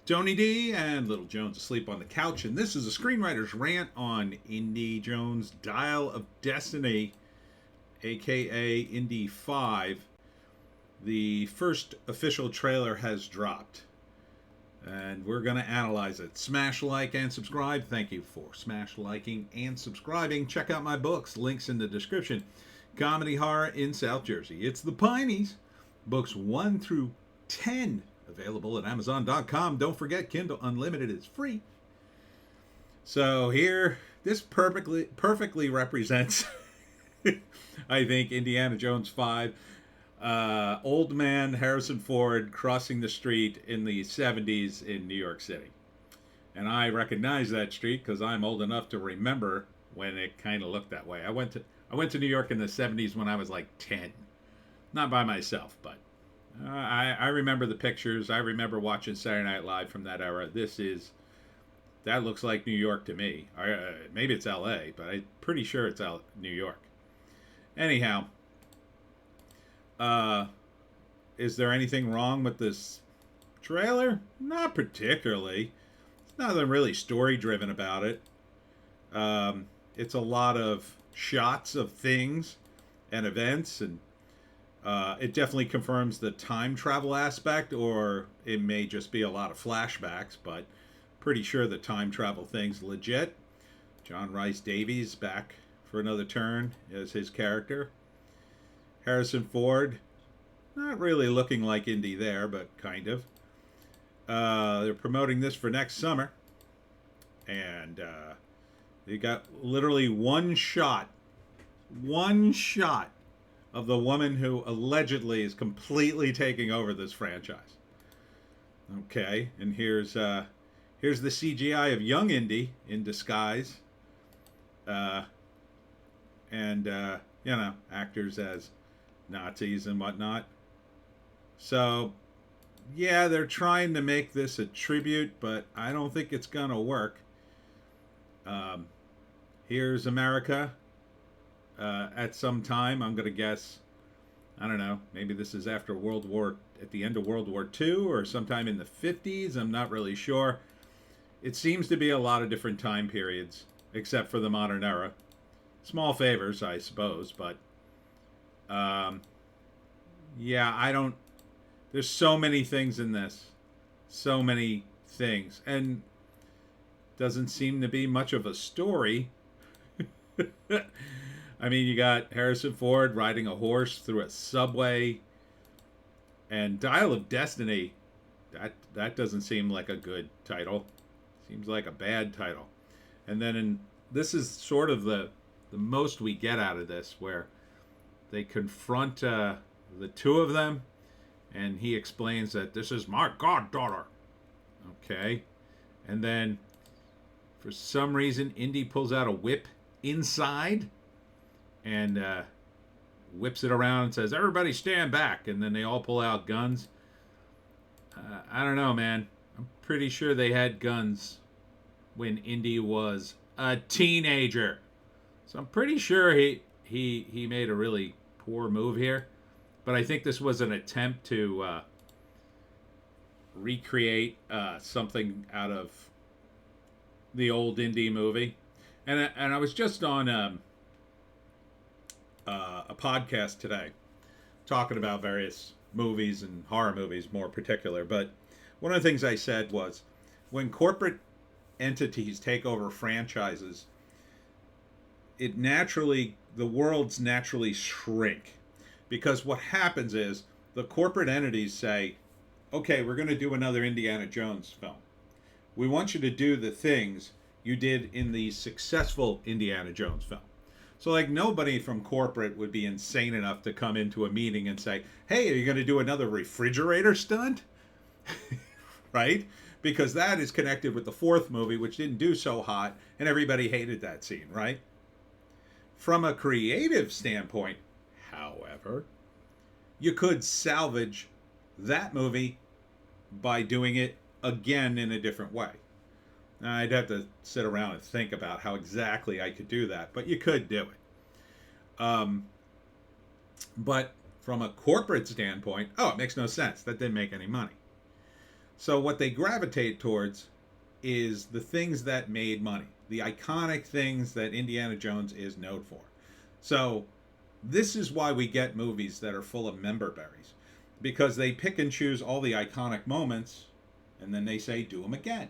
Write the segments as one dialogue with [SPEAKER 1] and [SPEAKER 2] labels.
[SPEAKER 1] Tony D and Little Jones asleep on the couch, and this is a screenwriter's rant on Indy Jones' Dial of Destiny, aka Indy 5. The first official trailer has dropped, and we're going to analyze it. Smash like and subscribe. Thank you for smash liking and subscribing. Check out my books, links in the description. Comedy horror in South Jersey. It's the Pineys, books 1 through 10. Available at Amazon.com. Don't forget, Kindle Unlimited is free. So here, this perfectly represents, I think, Indiana Jones 5. Old man Harrison Ford crossing the street in the 70s in New York City. And I recognize that street because I'm old enough to remember when it kind of looked that way. I went to New York in the 70s when I was like 10. Not by myself, but I remember the pictures. I remember watching Saturday Night Live from that era. That looks like New York to me. Maybe it's L.A., but I'm pretty sure it's New York. Anyhow, is there anything wrong with this trailer? Not particularly. There's nothing really story-driven about it. It's a lot of shots of things and events, and it definitely confirms the time travel aspect, or it may just be a lot of flashbacks, but pretty sure the time travel thing's legit. John Rhys Davies back for another turn as his character. Harrison Ford, not really looking like Indy there, but kind of. They're promoting this for next summer, and they got literally one shot of the woman who allegedly is completely taking over this franchise. Okay, and here's the CGI of young Indy in disguise, and actors as Nazis and whatnot. So, yeah, they're trying to make this a tribute, but I don't think it's gonna work. Here's America. At some time, I'm going to guess, I don't know, maybe this is after at the end of World War II or sometime in the 50s. I'm not really sure. It seems to be a lot of different time periods, except for the modern era. Small favors, I suppose, but there's so many things in this. So many things. And doesn't seem to be much of a story. I mean, you got Harrison Ford riding a horse through a subway, and Dial of Destiny. That doesn't seem like a good title. Seems like a bad title. And then this is sort of the most we get out of this, where they confront the two of them, and he explains that this is my goddaughter. Okay, and then for some reason, Indy pulls out a whip inside and whips it around and says, "Everybody stand back." And then they all pull out guns. I don't know, man. I'm pretty sure they had guns when Indy was a teenager. So I'm pretty sure he made a really poor move here. But I think this was an attempt to recreate something out of the old Indy movie. And I was just on a podcast today talking about various movies and horror movies more particular. But one of the things I said was, when corporate entities take over franchises, the worlds naturally shrink. Because what happens is the corporate entities say, okay, we're going to do another Indiana Jones film. We want you to do the things you did in the successful Indiana Jones film. So, like, nobody from corporate would be insane enough to come into a meeting and say, hey, are you going to do another refrigerator stunt? Right? Because that is connected with the fourth movie, which didn't do so hot, and everybody hated that scene, right? From a creative standpoint, however, you could salvage that movie by doing it again in a different way. Now, I'd have to sit around and think about how exactly I could do that, but you could do it. But from a corporate standpoint, it makes no sense. That didn't make any money. So what they gravitate towards is the things that made money, the iconic things that Indiana Jones is known for. So this is why we get movies that are full of member berries, because they pick and choose all the iconic moments and then they say do them again,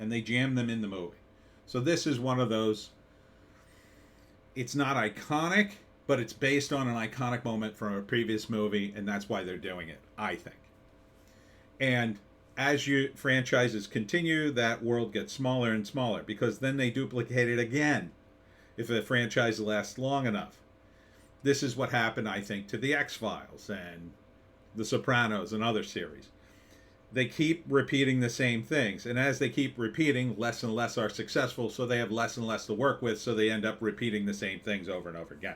[SPEAKER 1] and they jam them in the movie. So this is one of those. It's not iconic, but it's based on an iconic moment from a previous movie, and that's why they're doing it, I think. And as you franchises continue, that world gets smaller and smaller, because then they duplicate it again if the franchise lasts long enough. This is what happened, I think, to the X-Files and the Sopranos and other series. They keep repeating the same things, and as they keep repeating, less and less are successful, so they have less and less to work with, so they end up repeating the same things over and over again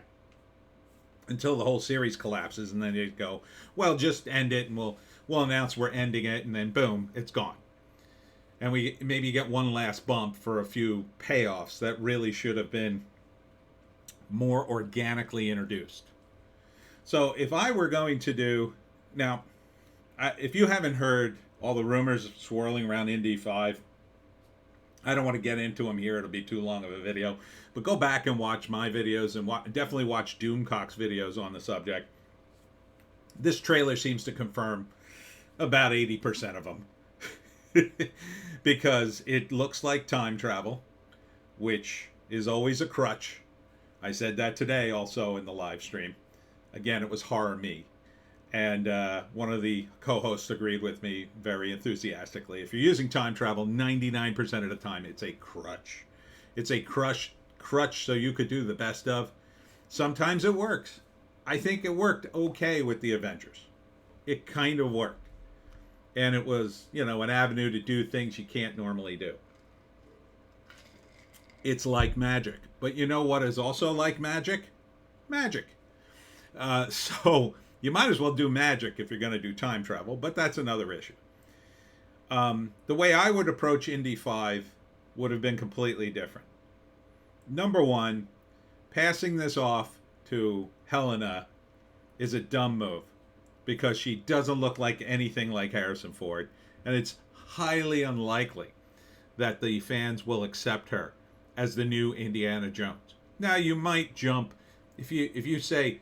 [SPEAKER 1] until the whole series collapses, and then they go, well, just end it, and we'll announce we're ending it, and then boom, it's gone. And we maybe get one last bump for a few payoffs that really should have been more organically introduced. So if I were going to do... Now, if you haven't heard all the rumors swirling around Indy 5, I don't want to get into them here. It'll be too long of a video. But go back and watch my videos, and definitely watch Doomcock's videos on the subject. This trailer seems to confirm about 80% of them. Because it looks like time travel, which is always a crutch. I said that today also in the live stream. Again, it was horror me. And one of the co-hosts agreed with me very enthusiastically. If you're using time travel, 99% of the time, it's a crutch. It's a crutch so you could do the best of. Sometimes it works. I think it worked okay with the Avengers. It kind of worked. And it was, an avenue to do things you can't normally do. It's like magic. But you know what is also like magic? Magic. So... You might as well do magic if you're going to do time travel, but that's another issue. The way I would approach Indy 5 would have been completely different. Number one, passing this off to Helena is a dumb move, because she doesn't look like anything like Harrison Ford, and it's highly unlikely that the fans will accept her as the new Indiana Jones. Now, you might jump, if you say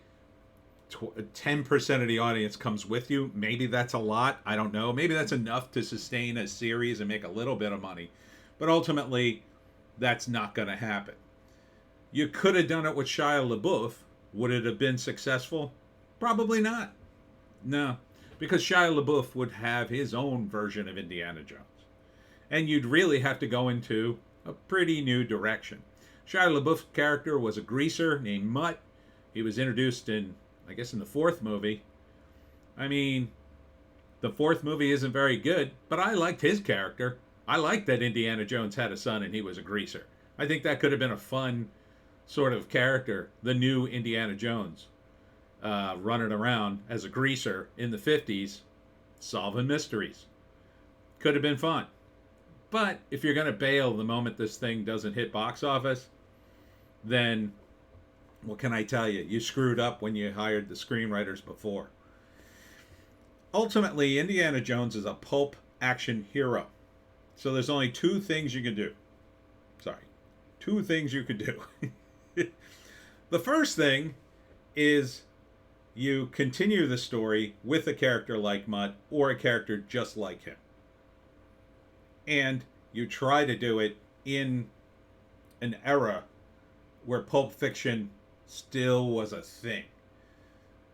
[SPEAKER 1] 10% of the audience comes with you, maybe that's a lot. I don't know. Maybe that's enough to sustain a series and make a little bit of money. But ultimately, that's not going to happen. You could have done it with Shia LaBeouf. Would it have been successful? Probably not. No, because Shia LaBeouf would have his own version of Indiana Jones. And you'd really have to go into a pretty new direction. Shia LaBeouf's character was a greaser named Mutt. He was introduced in the fourth movie. I mean, the fourth movie isn't very good, but I liked his character. I liked that Indiana Jones had a son and he was a greaser. I think that could have been a fun sort of character, the new Indiana Jones, running around as a greaser in the 50s, solving mysteries. Could have been fun. But if you're going to bail the moment this thing doesn't hit box office, then... what can I tell you? You screwed up when you hired the screenwriters before. Ultimately, Indiana Jones is a pulp action hero. So there's only two things you can do. Two things you could do. The first thing is you continue the story with a character like Mutt or a character just like him. And you try to do it in an era where Pulp Fiction still was a thing.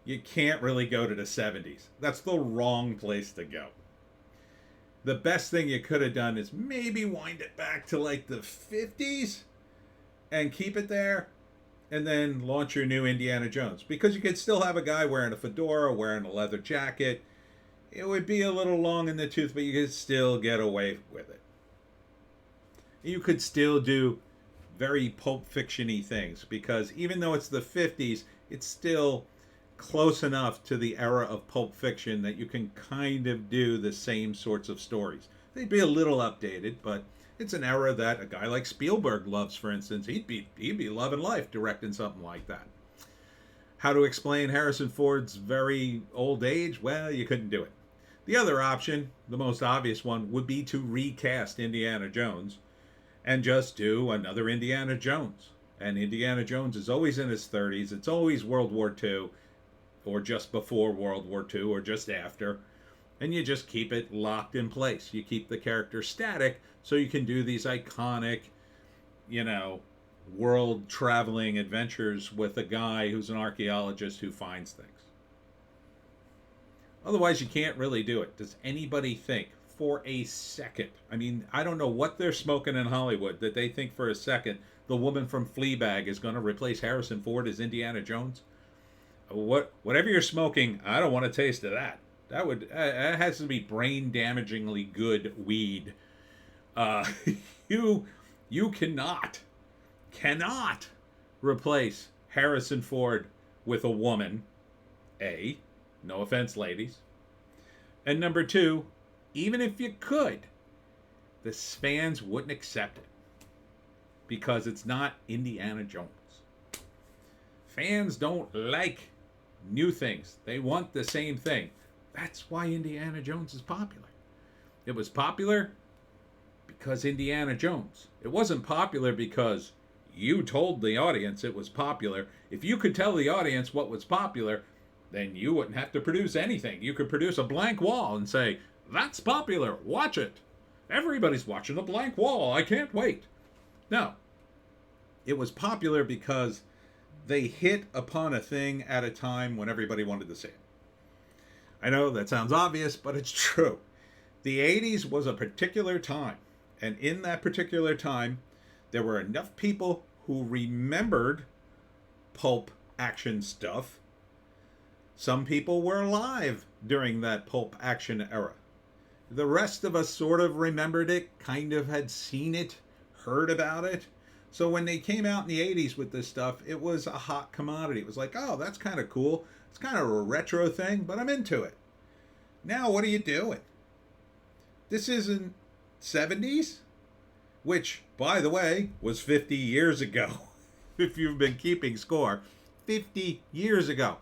[SPEAKER 1] You can't really go to the 70s. That's the wrong place to go. The best thing you could have done is maybe wind it back to like the 50s and keep it there, and then launch your new Indiana Jones. Because you could still have a guy wearing a fedora, wearing a leather jacket. It would be a little long in the tooth, but you could still get away with it. You could still do very Pulp Fiction-y things, because even though it's the 50s, it's still close enough to the era of Pulp Fiction that you can kind of do the same sorts of stories. They'd be a little updated, but it's an era that a guy like Spielberg loves, for instance. He'd be loving life directing something like that. How to explain Harrison Ford's very old age? Well, you couldn't do it. The other option, the most obvious one, would be to recast Indiana Jones and just do another Indiana Jones. And Indiana Jones is always in his 30s. It's always World War II, or just before World War II, or just after. And you just keep it locked in place. You keep the character static so you can do these iconic, world traveling adventures with a guy who's an archaeologist who finds things. Otherwise, you can't really do it. Does anybody think for a second? I mean, I don't know what they're smoking in Hollywood that they think for a second the woman from Fleabag is going to replace Harrison Ford as Indiana Jones. Whatever you're smoking, I don't want a taste of that. That has to be brain damagingly good weed. You cannot replace Harrison Ford with a woman. A, no offense, ladies. And number two, even if you could, the fans wouldn't accept it because it's not Indiana Jones. Fans don't like new things. They want the same thing. That's why Indiana Jones is popular. It was popular because Indiana Jones. It wasn't popular because you told the audience it was popular. If you could tell the audience what was popular, then you wouldn't have to produce anything. You could produce a blank wall and say, that's popular, watch it. Everybody's watching a blank wall, I can't wait. No. It was popular because they hit upon a thing at a time when everybody wanted to see it. I know that sounds obvious, but it's true. The 80s was a particular time. And in that particular time, there were enough people who remembered pulp action stuff. Some people were alive during that pulp action era. The rest of us sort of remembered it, kind of had seen it, heard about it. So when they came out in the 80s with this stuff, it was a hot commodity. It was like, oh, that's kind of cool. It's kind of a retro thing, but I'm into it. Now, what are you doing? This isn't 70s, which, by the way, was 50 years ago. If you've been keeping score, 50 years ago.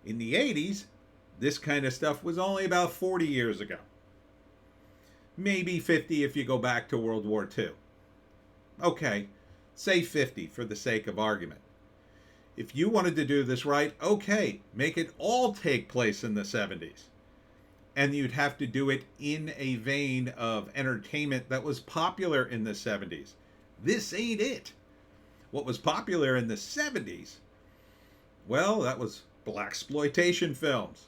[SPEAKER 1] In the 80s, this kind of stuff was only about 40 years ago. Maybe 50 if you go back to World War II. Okay, say 50 for the sake of argument. If you wanted to do this right, okay, make it all take place in the 70s. And you'd have to do it in a vein of entertainment that was popular in the 70s. This ain't it. What was popular in the 70s, well, that was blaxploitation films.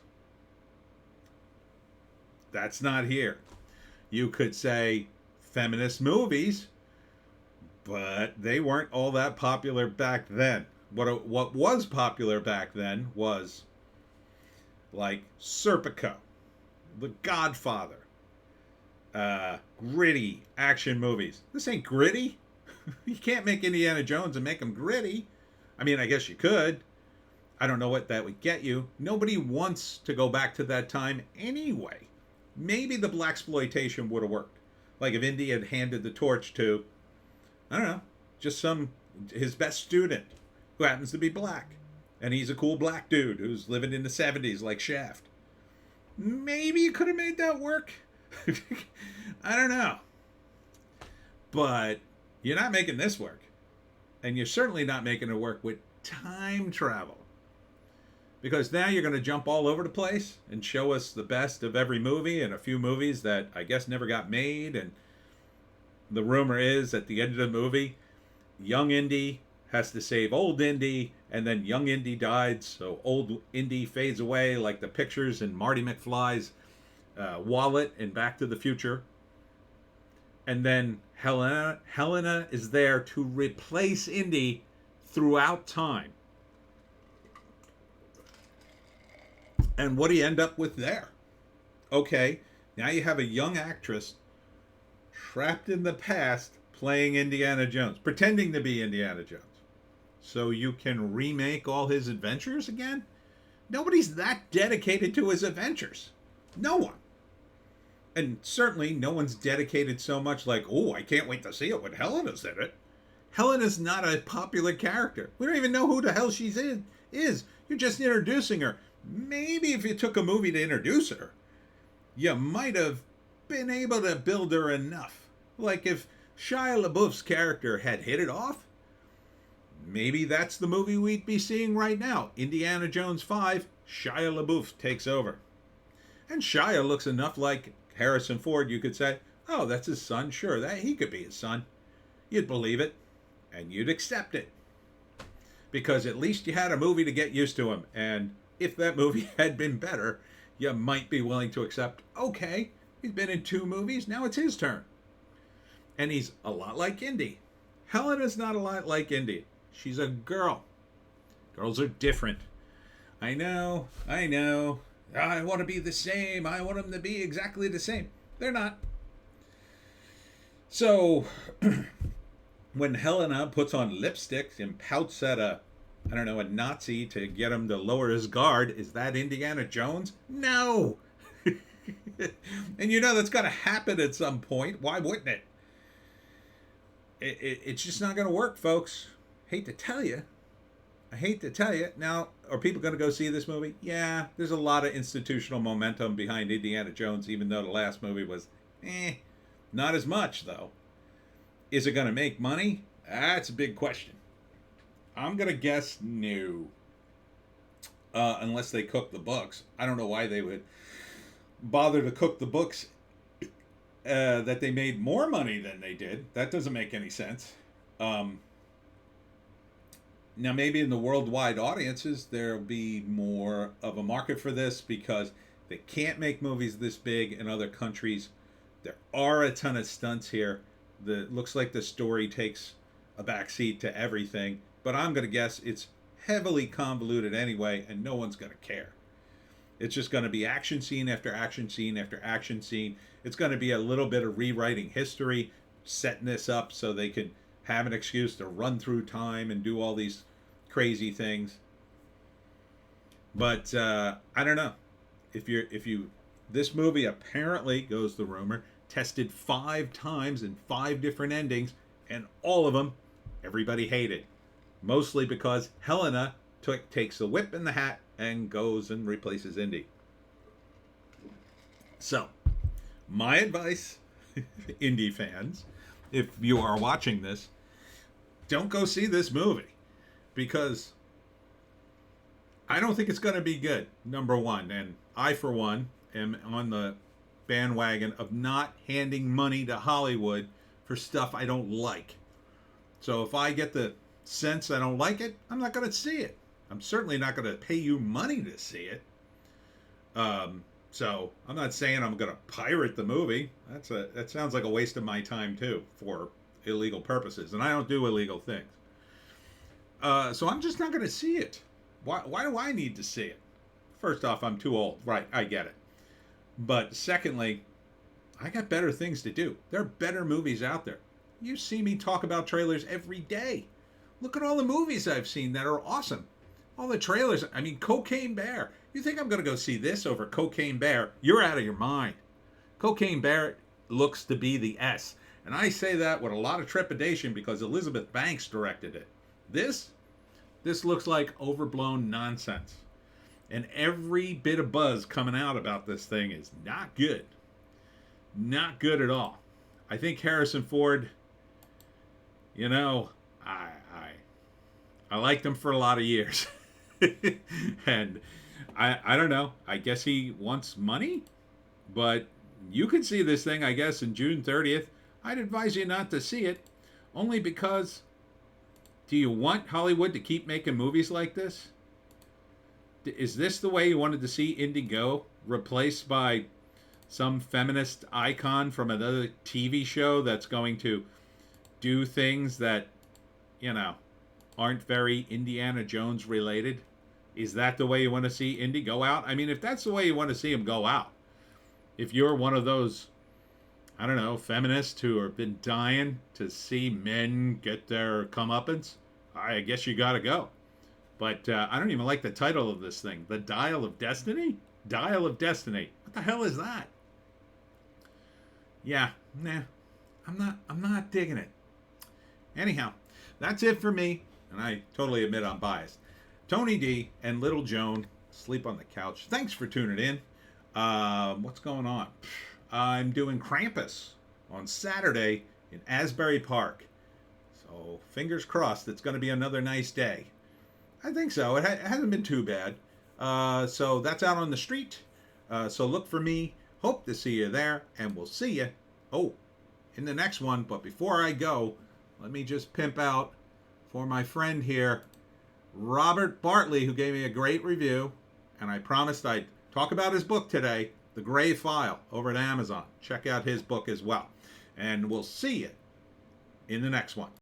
[SPEAKER 1] That's not here. You could say feminist movies, but they weren't all that popular back then. What was popular back then was like Serpico, The Godfather, gritty action movies. This ain't gritty. You can't make Indiana Jones and make him gritty. I mean, I guess you could. I don't know what that would get you. Nobody wants to go back to that time anyway. Maybe the blaxploitation would have worked. Like if Indy had handed the torch to, I don't know, just his best student who happens to be black. And he's a cool black dude who's living in the 70s like Shaft. Maybe you could have made that work. I don't know. But you're not making this work. And you're certainly not making it work with time travel. Because now you're going to jump all over the place and show us the best of every movie and a few movies that I guess never got made. And the rumor is at the end of the movie, young Indy has to save old Indy, and then young Indy died, so old Indy fades away like the pictures in Marty McFly's wallet in Back to the Future. And then Helena is there to replace Indy throughout time. And what do you end up with there? Okay, now you have a young actress trapped in the past playing Indiana Jones, pretending to be Indiana Jones. So you can remake all his adventures again? Nobody's that dedicated to his adventures. No one. And certainly no one's dedicated so much like, oh, I can't wait to see it when Helena's in it. Helena's not a popular character. We don't even know who the hell she is. You're just introducing her. Maybe if you took a movie to introduce her, you might have been able to build her enough. Like if Shia LaBeouf's character had hit it off, maybe that's the movie we'd be seeing right now. Indiana Jones 5, Shia LaBeouf takes over. And Shia looks enough like Harrison Ford, you could say, oh, that's his son. Sure, that he could be his son. You'd believe it, and you'd accept it. Because at least you had a movie to get used to him. And if that movie had been better, you might be willing to accept, okay, he's been in 2 movies, now it's his turn. And he's a lot like Indy. Helena's not a lot like Indy. She's a girl. Girls are different. I know. I want to be the same. I want them to be exactly the same. They're not. So, when Helena puts on lipstick and pouts at a Nazi to get him to lower his guard, is that Indiana Jones? No! And you know that's got to happen at some point. Why wouldn't it? It's just not going to work, folks. I hate to tell you. Now, are people going to go see this movie? Yeah, there's a lot of institutional momentum behind Indiana Jones, even though the last movie was not as much, though. Is it going to make money? That's a big question. I'm going to guess no. Unless they cook the books. I don't know why they would bother to cook the books that they made more money than they did. That doesn't make any sense. Now, maybe in the worldwide audiences, there'll be more of a market for this because they can't make movies this big in other countries. There are a ton of stunts here. Looks like the story takes a backseat to everything. But I'm going to guess it's heavily convoluted anyway, and no one's going to care. It's just going to be action scene after action scene after action scene. It's going to be a little bit of rewriting history, setting this up so they can have an excuse to run through time and do all these crazy things. But I don't know. This movie apparently, goes the rumor, tested 5 times in 5 different endings, and all of them, everybody hated. Mostly because Helena takes the whip and the hat and goes and replaces Indy. So, my advice, Indy fans, if you are watching this, don't go see this movie. Because I don't think it's going to be good, number one. And I, for one, am on the bandwagon of not handing money to Hollywood for stuff I don't like. So if I get the sense I don't like it, I'm not going to see it. I'm certainly not going to pay you money to see it. So I'm not saying I'm going to pirate the movie. That sounds like a waste of my time too for illegal purposes, and I don't do illegal things. So I'm just not going to see it. Why do I need to see it? First off, I'm too old. Right, I get it. But secondly, I got better things to do. There are better movies out there. You see me talk about trailers every day. Look at all the movies I've seen that are awesome. All the trailers. I mean, Cocaine Bear. You think I'm going to go see this over Cocaine Bear? You're out of your mind. Cocaine Bear looks to be the S. And I say that with a lot of trepidation because Elizabeth Banks directed it. This looks like overblown nonsense. And every bit of buzz coming out about this thing is not good. Not good at all. I think Harrison Ford, you know, I liked him for a lot of years. And I don't know. I guess he wants money. But you can see this thing, I guess, in June 30th. I'd advise you not to see it. Only because, do you want Hollywood to keep making movies like this? Is this the way you wanted to see Indy go? Replaced by some feminist icon from another TV show that's going to do things that, you know, aren't very Indiana Jones related? Is that the way you want to see Indy go out? I mean, if that's the way you want to see him go out, if you're one of those, I don't know, feminists who have been dying to see men get their comeuppance, I guess you gotta go. But I don't even like the title of this thing. The Dial of Destiny? Dial of Destiny. What the hell is that? Yeah, nah. I'm not digging it. Anyhow, that's it for me. And I totally admit I'm biased. Tony D and Little Joan sleep on the couch. Thanks for tuning in. What's going on? I'm doing Krampus on Saturday in Asbury Park. So fingers crossed it's going to be another nice day. I think so. It hasn't been too bad. So that's out on the street. So look for me. Hope to see you there. And we'll see you, in the next one. But before I go, let me just pimp out for my friend here, Robert Bartley, who gave me a great review. And I promised I'd talk about his book today, The Gray File, over at Amazon. Check out his book as well. And we'll see you in the next one.